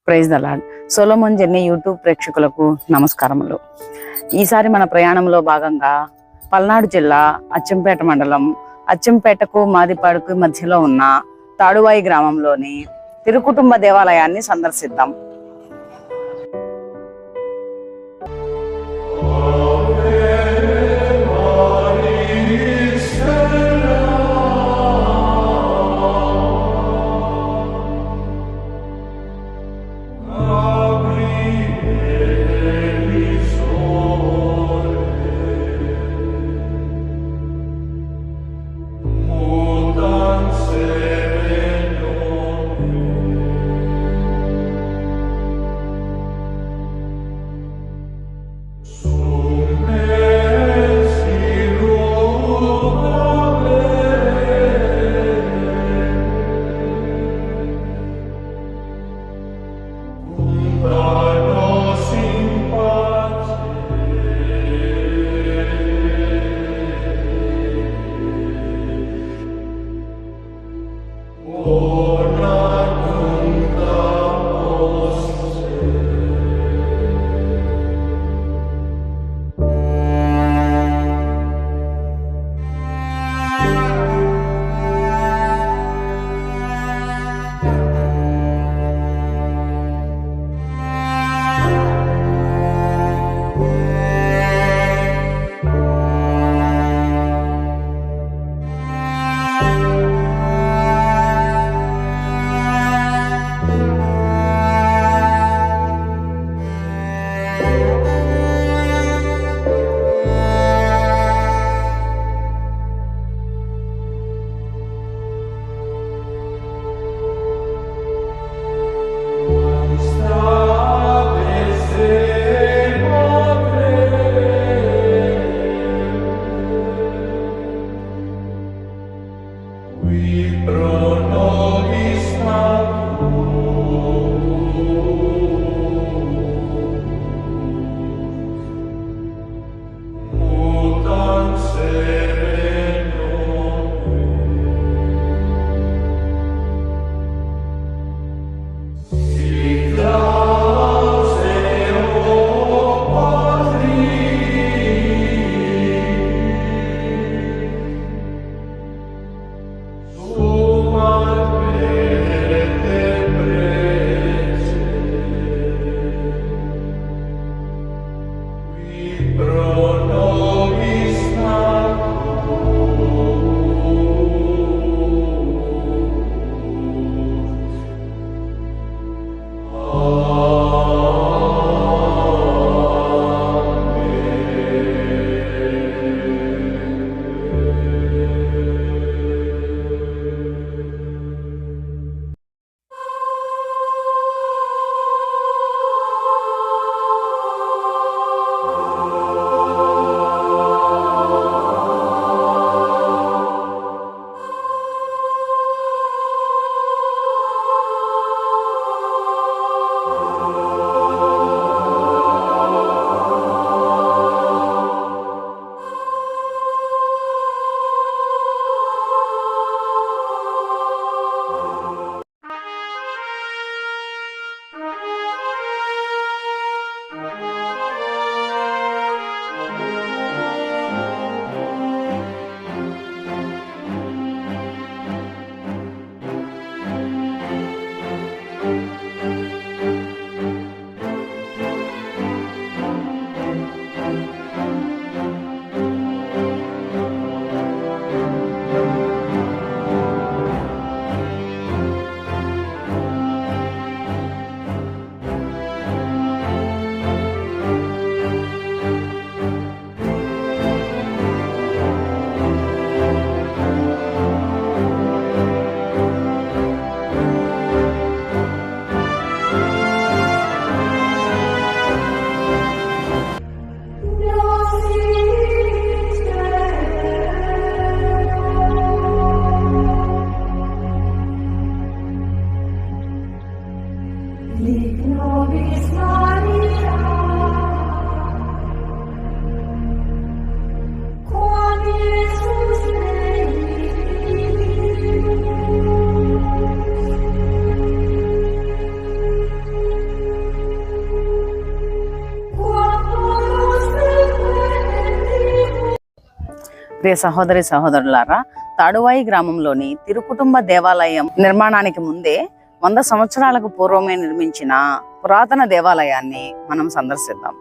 Praise the lord. Solomon journey YouTube ప్రేక్షకులకు నమస్కారములు. ఈసారి మన ప్రయాణంలో భాగంగా పల్నాడు జిల్లా అచ్చంపేట మండలం అచ్చంపేటకు మాదిపాడుకు మధ్యలో ఉన్న తాడువాయి గ్రామంలోని తిరుకుటుంబ దేవాలయాన్ని సందర్శిద్దాం. ప్రియ సహోదరి సహోదరులారా, తాడువాయి గ్రామంలోని తిరుకుటుంబ దేవాలయం నిర్మాణానికి ముందే 100 సంవత్సరాలకు పూర్వమే నిర్మించిన పురాతన దేవాలయాన్ని మనం సందర్శిద్దాం.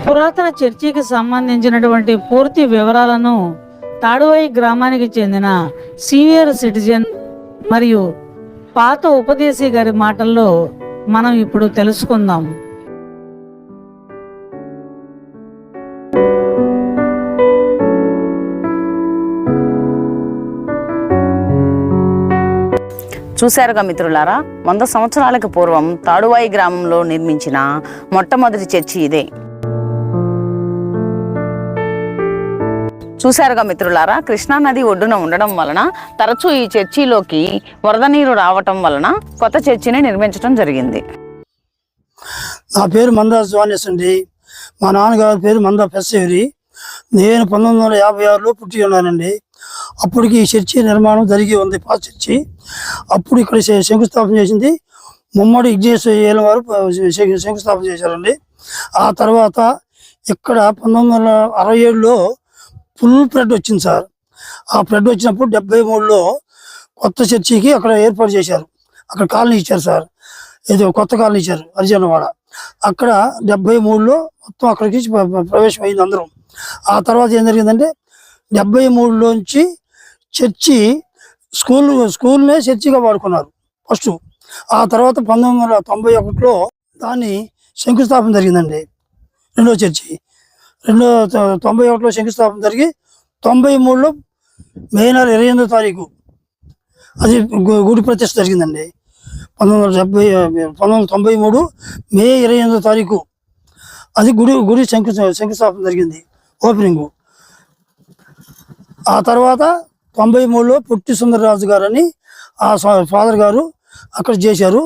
పురాతన చర్చికి సంబంధించినటువంటి పూర్తి వివరాలను తాడువాయి గ్రామానికి చెందిన సీనియర్ సిటిజన్ మరియు పాత ఉపదేశి గారి మాటల్లో మనం ఇప్పుడు తెలుసుకుందాం. చూశారుగా మిత్రులారా, 100 సంవత్సరాలకు పూర్వం తాడువాయి గ్రామంలో నిర్మించిన మొట్టమొదటి చర్చి ఇదే. చూశారుగా మిత్రులారా, కృష్ణానది ఒడ్డున ఉండడం వలన తరచూ ఈ చర్చిలోకి వరద నీరు రావటం వలన కొత్త చర్చిని నిర్మించడం జరిగింది. నా పేరు మందా జోనేస్ అండి. మా నాన్నగారి పేరు మందా పెస్సేరి. నేను 1956లో పుట్టి ఉన్నానండి. అప్పటికి ఈ చర్చి నిర్మాణం జరిగి ఉంది, పాత చర్చి. అప్పుడు ఇక్కడ శంకుస్థాపన చేసింది ముమ్మడి విఘ్నేశ్వర వారు శంకుస్థాపన చేశారండి. ఆ తర్వాత ఇక్కడ 1967లో ఫుల్ ఫ్లడ్ వచ్చింది సార్. ఆ ఫ్లడ్ వచ్చినప్పుడు 73లో కొత్త చర్చికి అక్కడ ఏర్పాటు చేశారు. అక్కడ కాలనీ ఇచ్చారు సార్, ఏదో కొత్త కాలనీ ఇచ్చారు హరిజనవాడ. అక్కడ 73లో మొత్తం అక్కడికి ప్రవేశం అయింది అందరం. ఆ తర్వాత ఏం జరిగిందంటే 73లోంచి చర్చి స్కూల్నే చర్చిగా వాడుకున్నారు ఫస్ట్. ఆ తర్వాత 1991లో దాన్ని శంకుస్థాపన జరిగిందండి. రెండో చర్చి 91లో శంకుస్థాపన జరిగి 93లో మే నెల 28వ తారీఖు అది గుడి ప్రతిష్ఠ జరిగిందండి. 1993 మే 28వ తారీఖు అది గుడి శంకుస్థాపన జరిగింది, ఓపెనింగ్. ఆ తర్వాత 93లో పుట్టి సుందరరాజు గారని ఆ ఫాదర్ గారు అక్కడ చేశారు.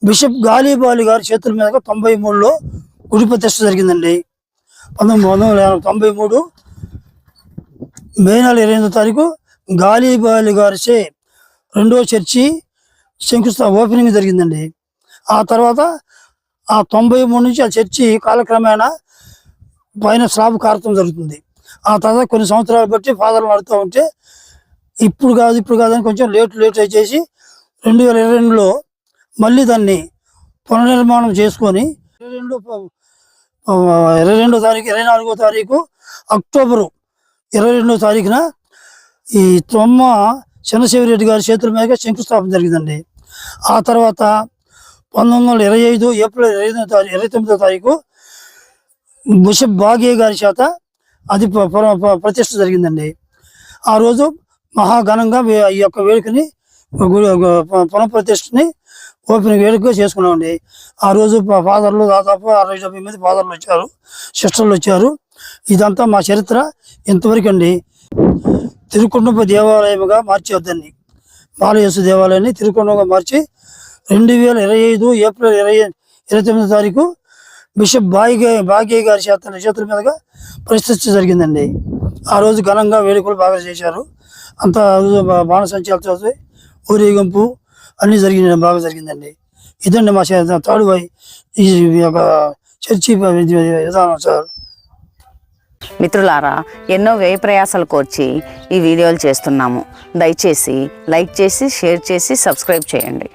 బిషప్ గాలిబాలి గారి చేతుల మీదుగా 93లో గుడి ప్రతిష్ఠ జరిగిందండి. 1993 మే నెల 28వ తారీఖు గాలిబాలి గారిచే రెండో చర్చి ఓపెనింగ్ జరిగిందండి. ఆ తర్వాత ఆ 93 నుంచి ఆ చర్చి కాలక్రమేణా పైన స్లాబ్ కారతం జరుగుతుంది. ఆ తర్వాత కొన్ని సంవత్సరాలు బట్టి ఫాదర్లు నడుతూ ఉంటే ఇప్పుడు కాదు అని కొంచెం లేట్ చేసి 2022లో మళ్ళీ దాన్ని పునర్నిర్మాణం చేసుకొని 24వ తారీఖు అక్టోబరు 22వ తారీఖున ఈ తొమ్మ చంద్రశేఖర్ గారి చేతుల మీదుగా శంకుస్థాపన జరిగిందండి. ఆ తర్వాత 1925 ఏప్రిల్ 29వ తారీఖు బిషప్ బాగే గారి చేత అది ప్రతిష్ఠ జరిగిందండి. ఆ రోజు మహాఘనంగా ఈ యొక్క వేడుకని పునఃప్రతిష్ఠని ఓపెనింగ్ వేడుకగా చేసుకున్నామండి. ఆ రోజు ఫాదర్లు దాదాపు 60-70 మంది ఫాదర్లు వచ్చారు, సిస్టర్లు వచ్చారు. ఇదంతా మా చరిత్ర ఇంతవరకు అండి. తిరుకుటుంబ దేవాలయంగా మార్చారు దాన్ని, బాలయేసు దేవాలయాన్ని తిరుకుటుంబంగా మార్చి 2025 ఏప్రిల్ 29వ తారీఖు బిషప్ భాగ్య గారి చేతుల మీదుగా ప్రతిష్ఠ జరిగిందండి. ఆ రోజు ఘనంగా వేడుకలు బాగా చేశారు. అంతా బాణసంచాలతో ఊరేగింపు అన్నీ బాగా జరిగిందండి. ఇదండి మా తాడువాయి ఈ యొక్క చర్చి విధానం సార్. మిత్రులారా, ఎన్నో వ్యయ ప్రయాసాలు కోర్చి ఈ వీడియోలు చేస్తున్నాము. దయచేసి లైక్ చేసి, షేర్ చేసి, సబ్స్క్రైబ్ చేయండి.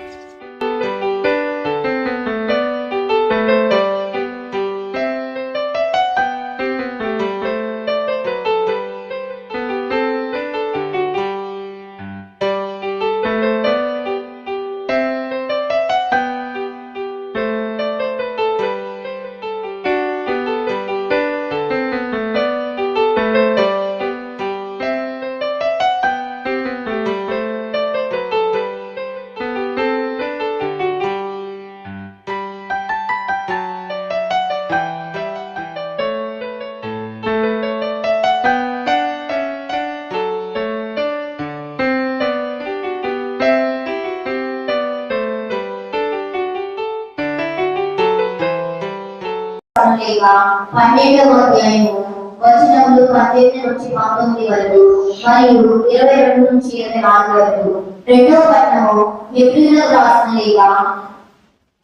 పత్రిక 12వ అధ్యాయము వచనములు 18 నుంచి 19 వరకు మరియు 22 నుంచి 24 వరకు. రెండవ పట్టణము హెబ్రీయులకు రాసిన లేఖ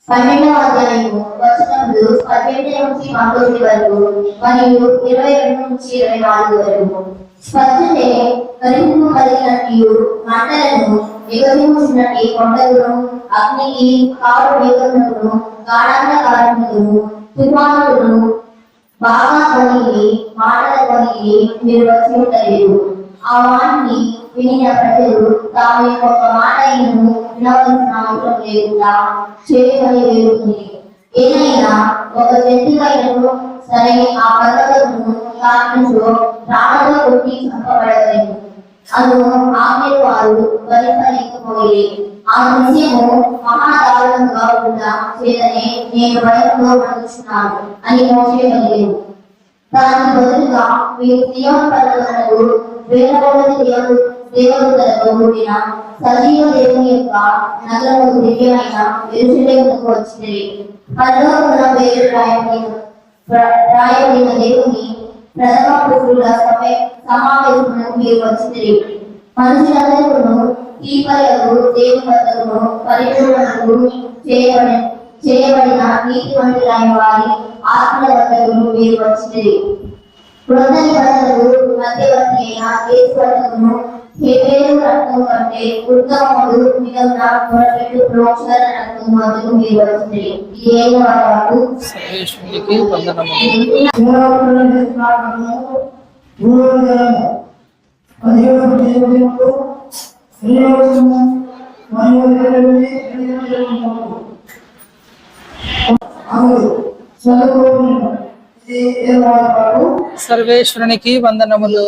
12వ అధ్యాయము వచనములు 18 నుంచి 19 వరకు మరియు 22 నుంచి 24 వరకు. స్పష్టతే కరువు కలిగినట్టు మంటలను ఎగసిమూసినట్టు కొండలను అగ్నికి కారు వేగములను గాఢాంధకారములను తుఫానులను బాగా కలిగి మాటల కలిగి మీరు వచ్చి ఉండలేదు. ఆ వాటిని వినిన ప్రజలు తాము ఒక మాట వినవలసిన అవసరం లేకుండా చేయమని వేడుతుంది. ఏదైనా ఒక జంతువులను సరే ఆ పర్వతమును తాకించో ప్రాణంలో కొట్టి చంపబడలేదు. అను ఆమె వారు భరించలేకపోయి ఆ విషయము మహాదారుణంగా ఉన్న చేతనే నేను భయంలో నడుచున్నాను అని మోసేయలేదు. దానికి బదులుగా మీరు సియోను పర్వతములకు వేల దేవదూతలతో కూడిన సజీవ దేవుని యొక్క నగరము దివ్యమైన యెరూషలేముకు వచ్చింది. పరలోకమున పేరు రాయబడిన దేవుని ప్రథమ పుత్రుల సమావేశమునకు మీరు వచ్చింది. మనుషులందరూ తీర్పలకు దేవుని వద్దకు పరిపూర్ణకు చేయబడిన నీతివంతులైన వారి ఆత్మల వద్దకు మీరు వచ్చింది. క్రొత్త నిబంధనకు మధ్యవర్తి అయిన యేసు వద్దకును హేబేలు రక్తం కంటే ఉత్తమముడు మిగతా మొదటి ప్రోక్షణ రక్తం వద్దకు మీరు వచ్చింది. ఇది ఏదో వారు సర్వేశ్వరునికి వందనములు. సర్వేశ్వరునికి వందనములు.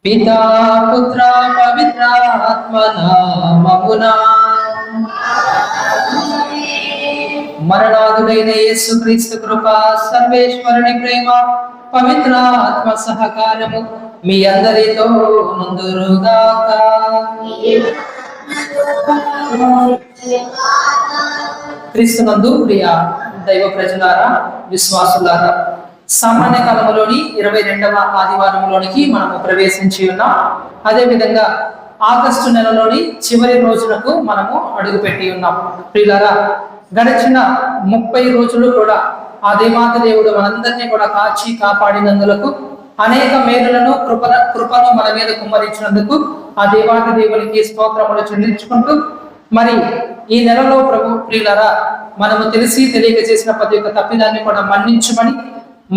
పితా పుత్ర పవిత్ర ఆత్మ నామమునా మరణాదుడైన యేసుక్రీస్తు కృప, సర్వేశ్వరుని ప్రేమ, పవిత్ర ఆత్మ సహకారము మీ అందరితో నుందురుగాక. క్రీస్తునందు ప్రియ దైవ ప్రజలారా, విశ్వాసులారా, సామాన్య కాలంలోని 22వ ఆదివారంలోనికి మనము ప్రవేశించి ఉన్నాం. అదే విధంగా ఆగస్టు నెలలోని చివరి రోజులకు మనము అడుగుపెట్టి ఉన్నాం. ప్రియులారా, గడిచిన 30 రోజులు కూడా ఆ దేవాది దేవుడు మనందరినీ కూడా కాచి కాపాడినందులకు, అనేక మేలులను కృపను మన మీద కుమ్మరించినందుకు ఆ దేవాది దేవునికి స్తోత్రములు చెల్లించుకుంటూ, మరి ఈ నెలలో ప్రభు ప్రియులారా, మనము తెలిసి తెలియక చేసిన ప్రతి ఒక్క తప్పిదాన్ని కూడా మన్నించమని,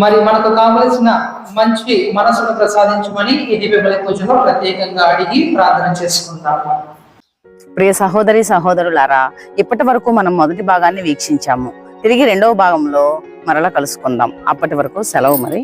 మరి మనకు కావలసిన మంచి మనసును ప్రసాదించమని ఈ దివ్య బలి పూజలో ప్రత్యేకంగా అడిగి ప్రార్థన చేసుకుంటాము. ప్రియ సహోదరి సహోదరులారా, ఇప్పటి వరకు మనం మొదటి భాగాన్ని వీక్షించాము. తిరిగి రెండవ భాగంలో మరలా కలుసుకుందాం. అప్పటి వరకు సెలవు మరి.